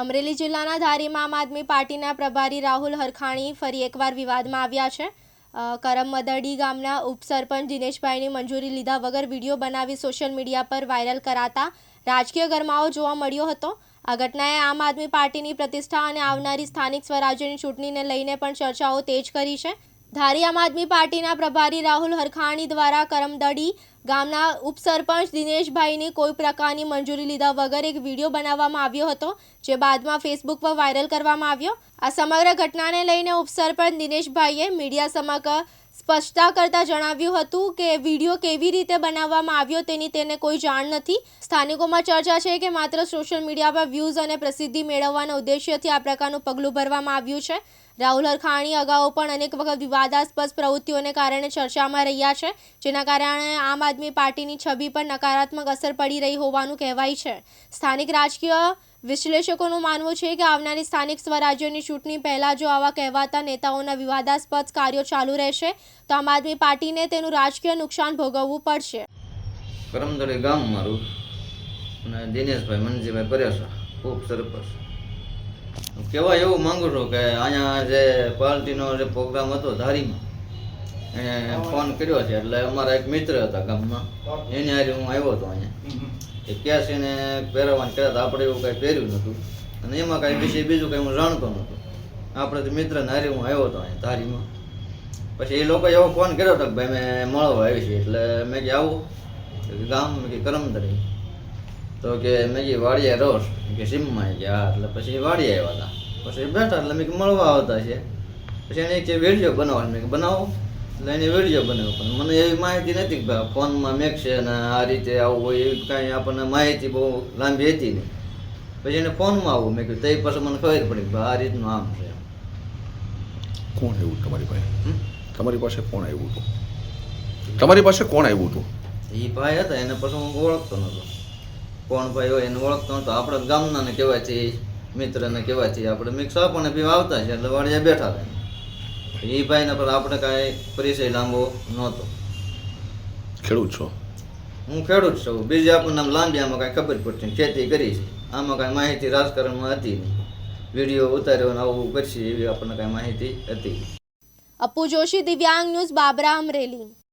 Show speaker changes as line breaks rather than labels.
અમરેલી જિલ્લાના ધારીમાં આમ આદમી પાર્ટીના પ્રભારી રાહુલ હરખાણી ફરી એકવાર વિવાદમાં આવ્યા છે। કરમદડી ગામના ઉપસરપંચ દિનેશભાઈની મંજૂરી લીધા વગર વિડીયો બનાવી સોશિયલ મીડિયા પર વાયરલ કરાતા રાજકીય ગરમાવો જોવા મળ્યો હતો। આ ઘટનાએ આમ આદમી પાર્ટીની પ્રતિષ્ઠા અને આવનારી સ્થાનિક સ્વરાજ્યની ચૂંટણીને લઈને પણ ચર્ચાઓ તેજ કરી છે। ધારી આમ આદમી પાર્ટીના પ્રભારી રાહુલ હરખાણી દ્વારા કરમદડી ગામના ઉપસરપંચ દિનેશભાઈની કોઈ પ્રકારની મંજૂરી લીધા વગર એક વિડીયો બનાવવામાં આવ્યો હતો, જે બાદમાં ફેસબુક પર વાયરલ કરવામાં આવ્યો। આ સમગ્ર ઘટનાને લઈને ઉપસરપંચ દિનેશભાઈએ મીડિયા સમક્ષ સ્પષ્ટતા કરતા જણાવ્યું હતું કે વિડીયો કેવી રીતે બનાવવામાં આવ્યો તેની તેને કોઈ જાણ નથી। સ્થાનિકોમાં ચર્ચા છે કે માત્ર સોશિયલ મીડિયા પર વ્યૂઝ અને પ્રસિદ્ધિ મેળવવાના ઉદ્દેશ્યથી આ પ્રકારનું પગલું ભરવામાં આવ્યું છે। રાહુલ હરખાણી અગાઉ પણ અનેક વખત વિવાદાસ્પદ પ્રવૃત્તિઓને કારણે ચર્ચામાં રહ્યા છે, જેના કારણે આમ આદમી પાર્ટીની છબી પર નકારાત્મક અસર પડી રહી હોવાનું કહેવાય છે। સ્થાનિક રાજકીય વિશ્લેષકોનું માનવું છે કે આવનારી સ્થાનિક સ્વરાજ્યની ચૂંટણી પહેલાં જો આવા કહેવાતા નેતાઓના વિવાદાસ્પદ કાર્યો ચાલુ રહેશે તો આમ આદમી પાર્ટીને તેનું રાજકીય નુકસાન ભોગવવું પડશે।
કરમદડી ગામ મારું અને દિનેશભાઈ મનજીભાઈ પરેશા ખૂબ સરપંચ કહેવા એવું માંગુ છું કે અહીંયા જે પાર્ટીનો જે પ્રોગ્રામ હતો ધારીમાં એને ફોન કર્યો છે, એટલે અમારા એક મિત્ર હતા ગામમાં, એની હારે હું આવ્યો હતો અહીંયા એ કેસ એને પહેરવાને કર્યા હતા। આપણે એવું કાંઈ પહેર્યું નહોતું અને એમાં કાંઈ વિશે બીજું કંઈ હું જાણતો નહોતો। આપણે મિત્રને હારે હું આવ્યો હતો અહીંયા ધારીમાં। પછી એ લોકોએ એવો ફોન કર્યો હતો કે ભાઈ મેં મળવા આવી છે, એટલે મેં કે આવું ગામ કે કરમદડી તો કે મેં કે વાડીએ રોસ કે સીમમાં કે હા, એટલે પછી વાડીએ આવ્યા હતા। પછી બેઠા એટલે મેં કે મળવા આવતા છે। પછી એને કે વિડીયો બનાવો, મેં કે બનાવો, એટલે એને વિડીયો બનાવ્યો, પણ મને એવી માહિતી નથી કે ફોનમાં મેકશે અને આ રીતે આવું હોય એવી કાંઈ આપણને માહિતી બહુ લાંબી હતી નહીં। પછી એને ફોનમાં આવું મેં કીધું તે પછી મને ખબર પડી કે આ રીતનું આમ છે।
કોણ આવ્યું તમારી પાસે? તમારી પાસે કોણ આવ્યું હતું? તમારી પાસે કોણ આવ્યું હતું?
એ ભાઈ હતા, એને પછી હું ઓળખતો નહોતો કોણ ભાઈ હોય એને ઓળખતો નહોતો। આપણે ગામનાને કહેવાયથી મિત્રને કહેવાયથી આપણે મિક્સ આપણને પીવા આવતા છે, એટલે વાડીએ બેઠા હતા। એ ભાઈને પર આપણે કાંઈ પરિચય લાંબો નહોતો।
ખેડૂત છો?
હું ખેડૂત છું, બીજી આપણને આમ લાંબી આમાં કાંઈ ખબર પડતી, ખેતી કરી છે, આમાં કાંઈ માહિતી રાજકારણમાં હતી નહીં। વિડીયો ઉતાર્યો ને આવું કરશે એવી આપણને કાંઈ માહિતી હતી।
અપ્પુ જોશી, દિવ્યાંગ ન્યૂઝ, બાબરા, અમરેલી।